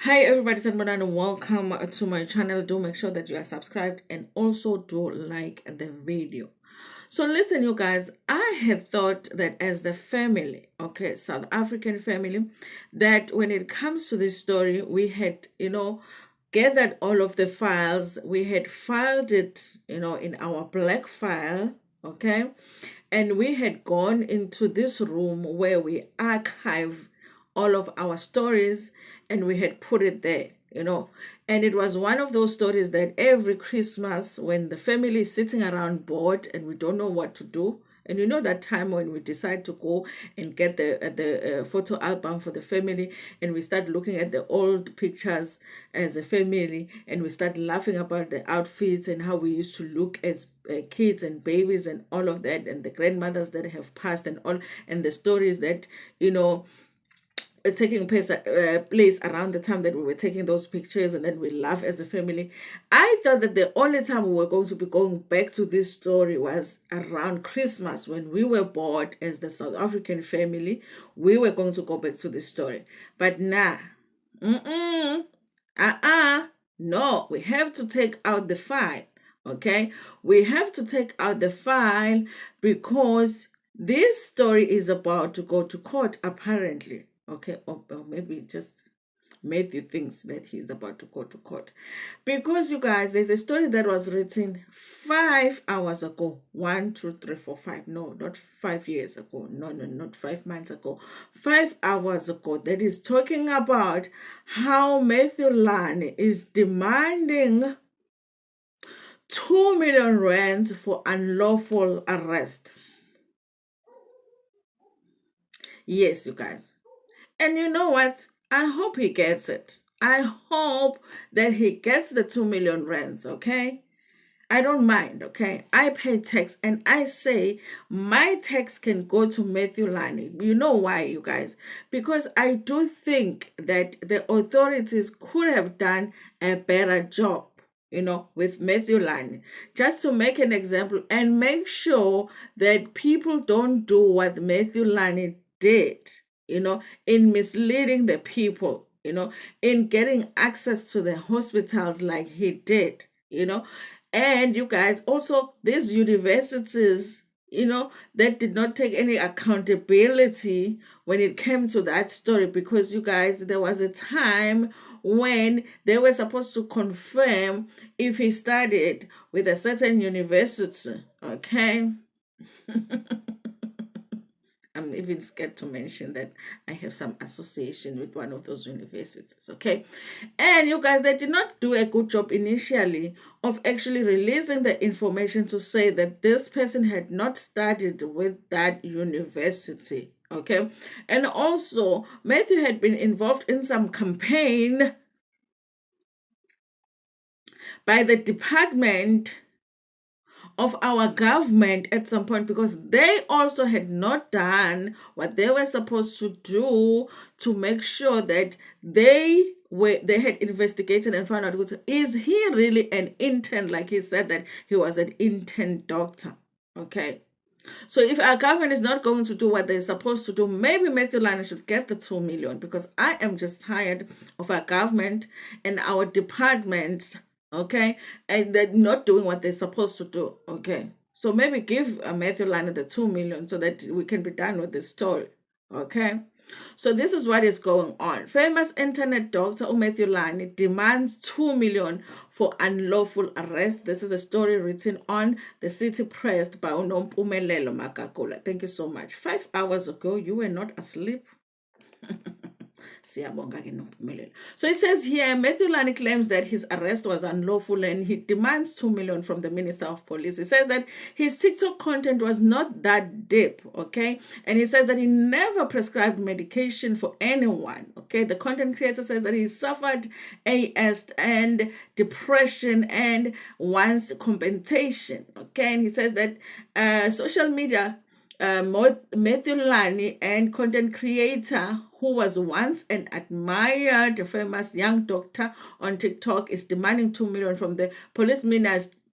Hi everybody, and welcome to my channel. Do make sure that you are subscribed and also do like the video. So listen, you guys, I had thought that as the family, okay, South African family, that when it comes to this story, we had, gathered all of the files. We had filed it, in our black file, okay, and we had gone into this room where we archive all of our stories and we had put it there, and it was one of those stories that every Christmas, when the family is sitting around bored and we don't know what to do, and that time when we decide to go and get the photo album for the family, and we start looking at the old pictures as a family, and we start laughing about the outfits and how we used to look as kids and babies and all of that, and the grandmothers that have passed and all, and the stories that taking place around the time that we were taking those pictures, and then we laugh as a family. I thought that the only time we were going to be going back to this story was around Christmas, when we were bored as the South African family. We were going to go back to this story, but nah, no, we have to take out the file. Okay, we have to take out the file because this story is about to go to court, apparently. Okay, or maybe just Matthew thinks that he's about to go to court. Because, you guys, there's a story that was written 5 hours ago. 1, 2, 3, 4, 5. No, not 5 years ago. No, not 5 months ago. 5 hours ago. That is talking about how Mathew Lani is demanding 2 million rands for unlawful arrest. Yes, you guys. And you know what? I hope he gets it. I hope that he gets the 2 million rands, okay? I don't mind, okay? I pay tax, and I say my tax can go to Mathew Lani. You know why, you guys? Because I do think that the authorities could have done a better job, with Mathew Lani. Just to make an example and make sure that people don't do what Mathew Lani did, in misleading the people, in getting access to the hospitals like he did, and you guys, also these universities, that did not take any accountability when it came to that story, because you guys, there was a time when they were supposed to confirm if he studied with a certain university, okay? I'm even scared to mention that I have some association with one of those universities, okay? And you guys, they did not do a good job initially of actually releasing the information to say that this person had not studied with that university, okay? And also, Mathew had been involved in some campaign by the department of our government at some point, because they also had not done what they were supposed to do to make sure that they had investigated and found out, is he really an intern, like he said that he was an intern doctor, okay? So if our government is not going to do what they're supposed to do, maybe Mathew Lani should get the 2 million, because I am just tired of our government and our departments, okay, and they're not doing what they're supposed to do, okay. So maybe give Mathew Lani the 2 million so that we can be done with this story, okay. So this is what is going on. Famous internet doctor Mathew Lani demands 2 million for unlawful arrest. This is a story written on the City Press by Unompumelelo Makakula. Thank you so much. 5 hours ago, you were not asleep. So it says here, Mathew Lani claims that his arrest was unlawful and he demands 2 million from the Minister of Police. He says that his TikTok content was not that deep, okay? And he says that he never prescribed medication for anyone, okay? The content creator says that he suffered AS and depression and wants compensation, okay? And he says that social media Mathew Lani, and content creator who was once an admired famous young doctor on TikTok, is demanding 2 million from the police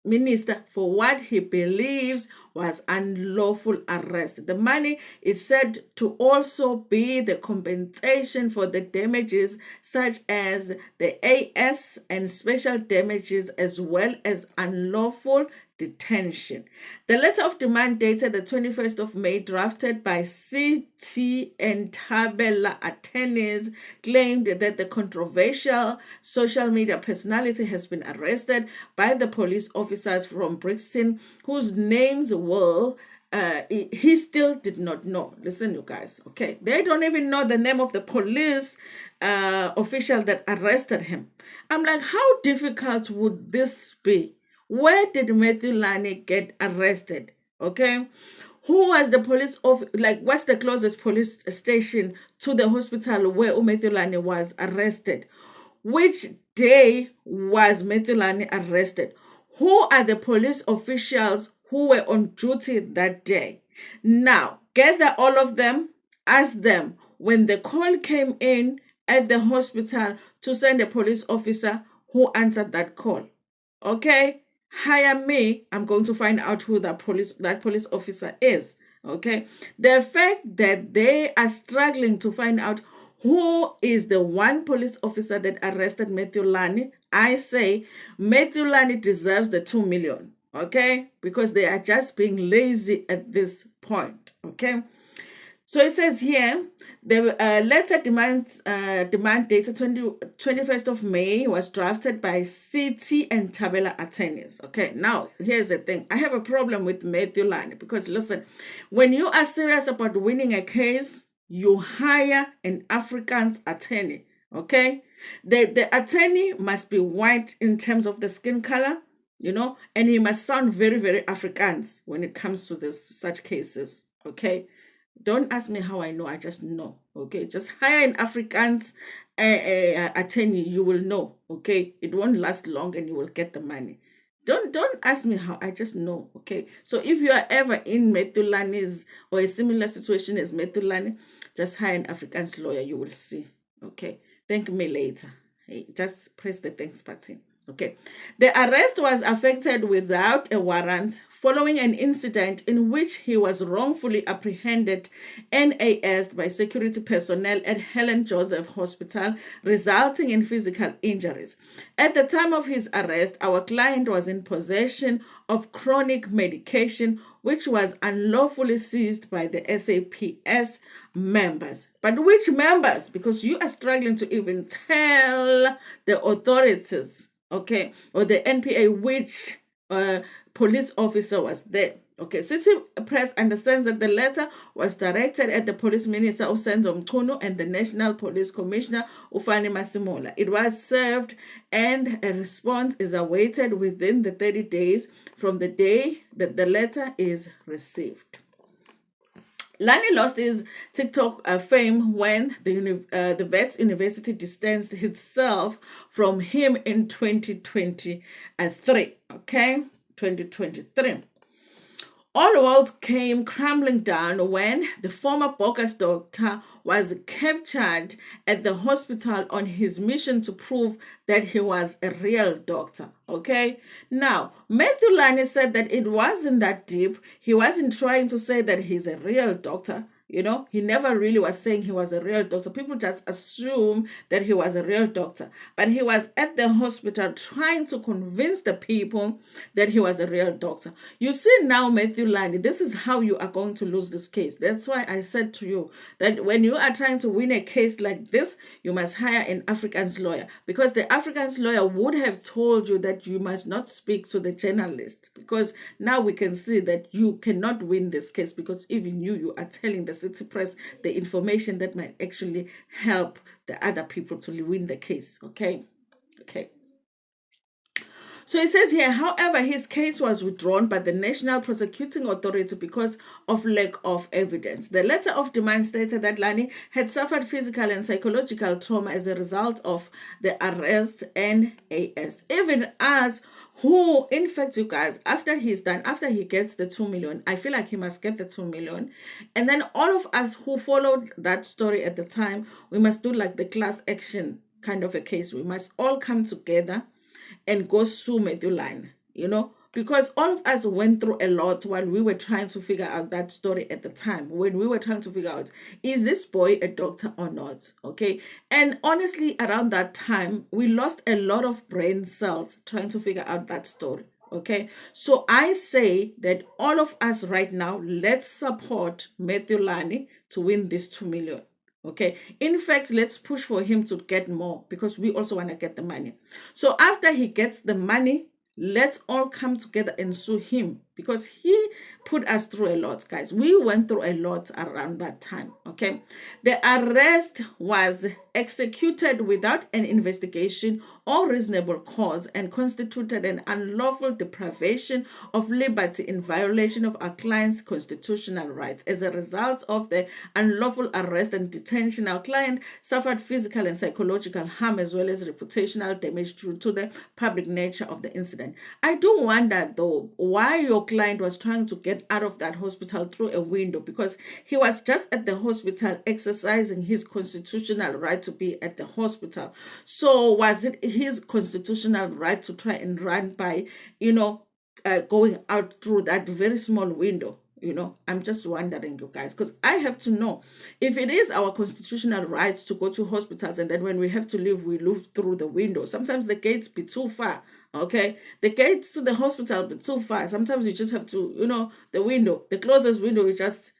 minister for what he believes was unlawful arrest. The money is said to also be the compensation for the damages such as the AS and special damages, as well as unlawful detention. The letter of demand dated the 21st of May, drafted by CT and Tabela attorneys, claimed that the controversial social media personality has been arrested by the police officers from Brixton, whose names were he still did not know. Listen, you guys, okay? They don't even know the name of the police official that arrested him. I'm like, how difficult would this be? Where did Mathew Lani get arrested? Okay. Who was the police like, what's the closest police station to the hospital where Mathew Lani was arrested? Which day was Mathew Lani arrested? Who are the police officials who were on duty that day? Now, gather all of them, ask them when the call came in at the hospital to send a police officer, who answered that call. Okay? Hire me, I'm going to find out who that police officer is. Okay, the fact that they are struggling to find out who is the one police officer that arrested Mathew Lani, I say Mathew Lani deserves the 2 million. Okay, because they are just being lazy at this point. Okay. So it says here, the letter demand dated 21st of May was drafted by CT and Tabela attorneys. Okay, now here's the thing. I have a problem with Mathew Lani because, listen, when you are serious about winning a case, you hire an Afrikaans attorney. Okay, the attorney must be white in terms of the skin color, you know, and he must sound very, very Afrikaans when it comes to such cases. Okay. Don't ask me how I know. I just know. Okay, just hire an Afrikaans attorney. You will know. Okay, it won't last long, and you will get the money. Don't ask me how. I just know. Okay. So if you are ever in Mathew Lani's or a similar situation as Mathew Lani, just hire an Afrikaans lawyer. You will see. Okay. Thank me later. Hey, just press the thanks button. Okay. The arrest was effected without a warrant following an incident in which he was wrongfully apprehended and NAS'd by security personnel at Helen Joseph Hospital, resulting in physical injuries. At the time of his arrest, our client was in possession of chronic medication, which was unlawfully seized by the SAPS members. But which members? Because you are struggling to even tell the authorities, okay, or the NPA which police officer was there. Okay, City Press understands that the letter was directed at the Police Minister Usenzo Mchunu and the National Police Commissioner Ufani Masimola. It was served and a response is awaited within the 30 days from the day that the letter is received. Lani lost his TikTok fame when the Wits University distanced itself from him in 2023. Okay, 2023. All worlds came crumbling down when the former bogus doctor was captured at the hospital on his mission to prove that he was a real doctor. Okay? Now, Mathew Lani said that it wasn't that deep. He wasn't trying to say that he's a real doctor. You know, he never really was saying he was a real doctor. People just assume that he was a real doctor. But he was at the hospital trying to convince the people that he was a real doctor. You see now, Mathew Lani, this is how you are going to lose this case. That's why I said to you that when you are trying to win a case like this, you must hire an Afrikaans lawyer. Because the Afrikaans lawyer would have told you that you must not speak to the journalist. Because now we can see that you cannot win this case because even you are telling the City Press the information that might actually help the other people to win the case. Okay. So it says here, however, his case was withdrawn by the National Prosecuting Authority because of lack of evidence. The letter of demand stated that Lani had suffered physical and psychological trauma as a result of the arrest and AS. Even as who, in fact, you guys, after he gets the 2 million, I feel like he must get the 2 million. And then all of us who followed that story at the time, we must do like the class action kind of a case. We must all come together and go sue Mathew Lani, you know, because all of us went through a lot while we were trying to figure out that story at the time, when we were trying to figure out, is this boy a doctor or not? Okay. And honestly, around that time, we lost a lot of brain cells trying to figure out that story. Okay. So I say that all of us right now, let's support Mathew Lani to win this 2 million. Okay. In fact, let's push for him to get more, because we also want to get the money. So after he gets the money, let's all come together and sue him, because he put us through a lot, guys. We went through a lot around that time. Okay. The arrest was executed without an investigation or reasonable cause and constituted an unlawful deprivation of liberty in violation of our client's constitutional rights. As a result of the unlawful arrest and detention, our client suffered physical and psychological harm, as well as reputational damage due to the public nature of the incident. I do wonder, though, why your client was trying to get out of that hospital through a window, because he was just at the hospital exercising his constitutional right to be at the hospital. So was it his constitutional right to try and run by, going out through that very small window? I'm just wondering, you guys, because I have to know if it is our constitutional rights to go to hospitals, and then when we have to leave, we leave through the window. Sometimes the gates be too far. Okay, the gates to the hospital be too far. Sometimes you just have to, the window, the closest window is just,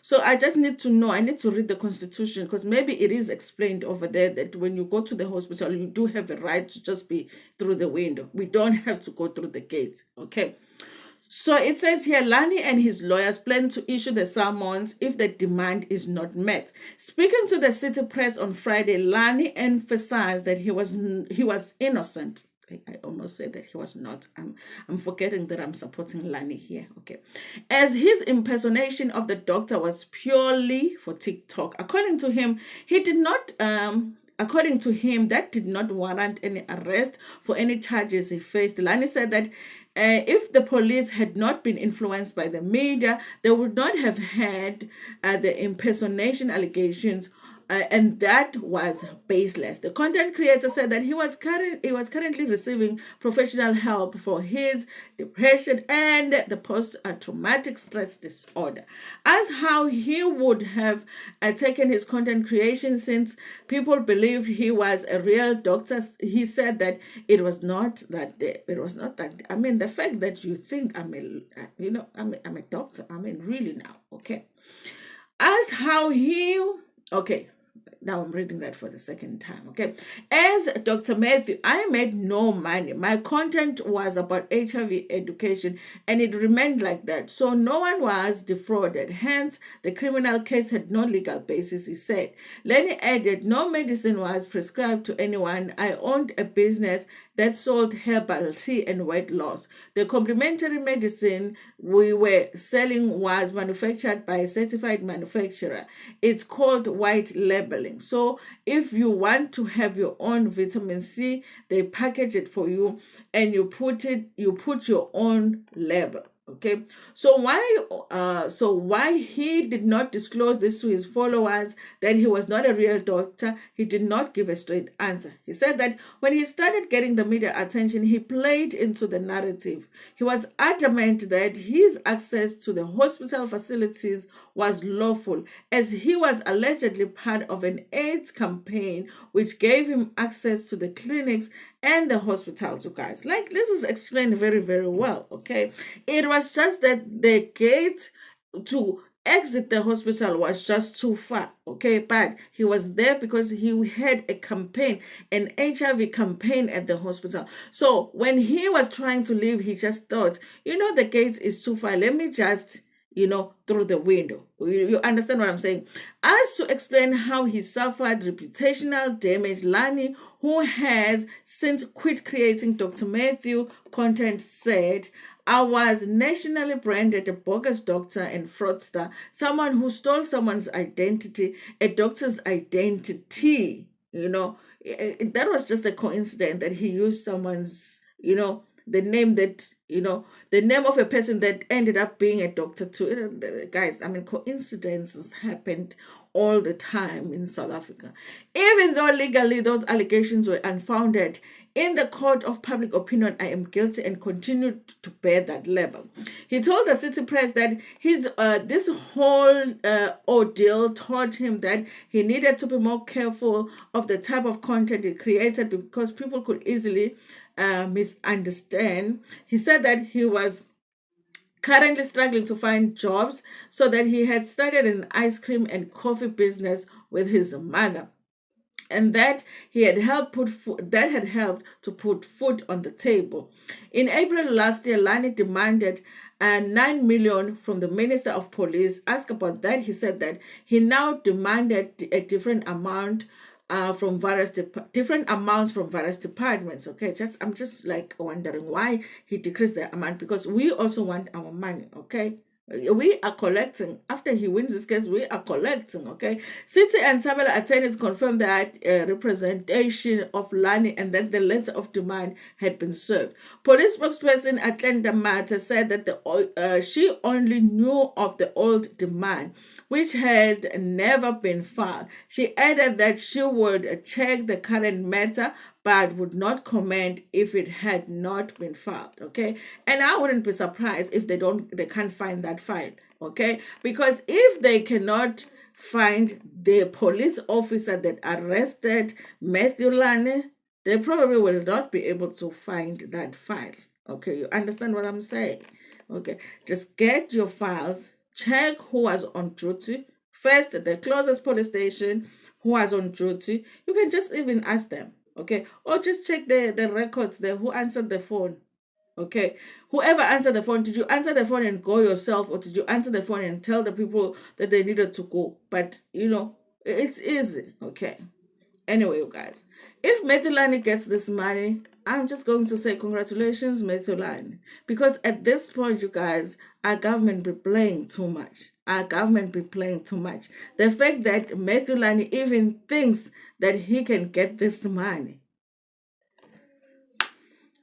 So I just need to know. I need to read the Constitution, because maybe it is explained over there that when you go to the hospital, you do have a right to just be through the window. We don't have to go through the gate. Okay. So it says here, Lani and his lawyers plan to issue the summons if the demand is not met. Speaking to the city press on Friday, Lani emphasized that he was innocent. I almost said that he was not. I'm forgetting that I'm supporting Lani here. Okay. As his impersonation of the doctor was purely for TikTok. According to him, According to him, that did not warrant any arrest for any charges he faced. Lani said that if the police had not been influenced by the media, they would not have had the impersonation allegations, and that was baseless. The content creator said that he was currently receiving professional help for his depression and the post-traumatic stress disorder. As how he would have taken his content creation, since people believed he was a real doctor, he said that it was not that. I mean, the fact that you think I'm a doctor. I mean, really now, okay. As how he. Okay, now I'm reading that for the second time. Okay. As Dr. Mathew, I made no money. My content was about HIV education, and it remained like that. So no one was defrauded. Hence, the criminal case had no legal basis, he said. Lani added, no medicine was prescribed to anyone. I owned a business that sold herbal tea and weight loss. The complementary medicine we were selling was manufactured by a certified manufacturer. It's called white labeling. So if you want to have your own vitamin C, they package it for you, and you put your own label. Okay, so why he did not disclose this to his followers, that he was not a real doctor, he did not give a straight answer. He said that when he started getting the media attention, he played into the narrative. He was adamant that his access to the hospital facilities was lawful, as he was allegedly part of an AIDS campaign which gave him access to the clinics and the hospitals, you guys. Like, this is explained very, very well, okay? It was just that the gate to exit the hospital was just too far, okay? But he was there because he had a campaign, an HIV campaign at the hospital. So when he was trying to leave, he just thought, the gate is too far. Let me just through the window. You understand what I'm saying? As to explain how he suffered reputational damage, Lani, who has since quit creating Dr. Mathew content, said, I was nationally branded a bogus doctor and fraudster, someone who stole someone's identity, a doctor's identity. That was just a coincidence that he used someone's, the name of a person that ended up being a doctor too. Guys, I mean, coincidences happened all the time in South Africa. Even though legally those allegations were unfounded, In the court of public opinion, I am guilty and continue to bear that label. He told the city press that this whole ordeal taught him that he needed to be more careful of the type of content he created because people could easily misunderstand. He said that he was currently struggling to find jobs, so that he had started an ice cream and coffee business with his mother, and that he had helped to put food on the table. In April last year, Lani demanded 9 million from the Minister of Police. Asked about that, he said that he now demanded a different amount from different amounts from various departments. Okay, I'm just like wondering why he decreased the amount, because we also want our money. Okay, we are collecting. After he wins this case, we are collecting. Okay, city and Tabela attorneys confirmed that representation of Lani and that the letter of demand had been served. Police spokesperson Atlanta Mata said that she only knew of the old demand, which had never been filed. She added that she would check the current matter, but would not comment if it had not been filed. Okay, and I wouldn't be surprised if they can't find that file. Okay, because if they cannot find the police officer that arrested Mathew Lani, they probably will not be able to find that file. Okay, you understand what I'm saying? Okay, just get your files, check who was on duty. First, the closest police station who was on duty. You can just even ask them. Okay, or just check the records there, who answered the phone. Okay, whoever answered the phone, did you answer the phone and go yourself, or did you answer the phone and tell the people that they needed to go? But it's easy. Okay, anyway, you guys, if Mathew Lani gets this money, I'm just going to say congratulations, Mathew Lani, because at this point, you guys, our government be playing too much. Our government be playing too much. The fact that Mathew Lani even thinks that he can get this money.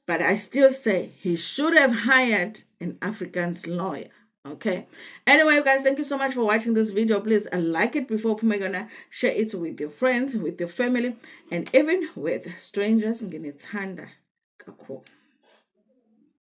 But I still say he should have hired an Afrikaans lawyer. Okay. Anyway, guys, thank you so much for watching this video. Please like it before gonna share it with your friends, with your family, and even with strangers. Nginithanda kakhulu.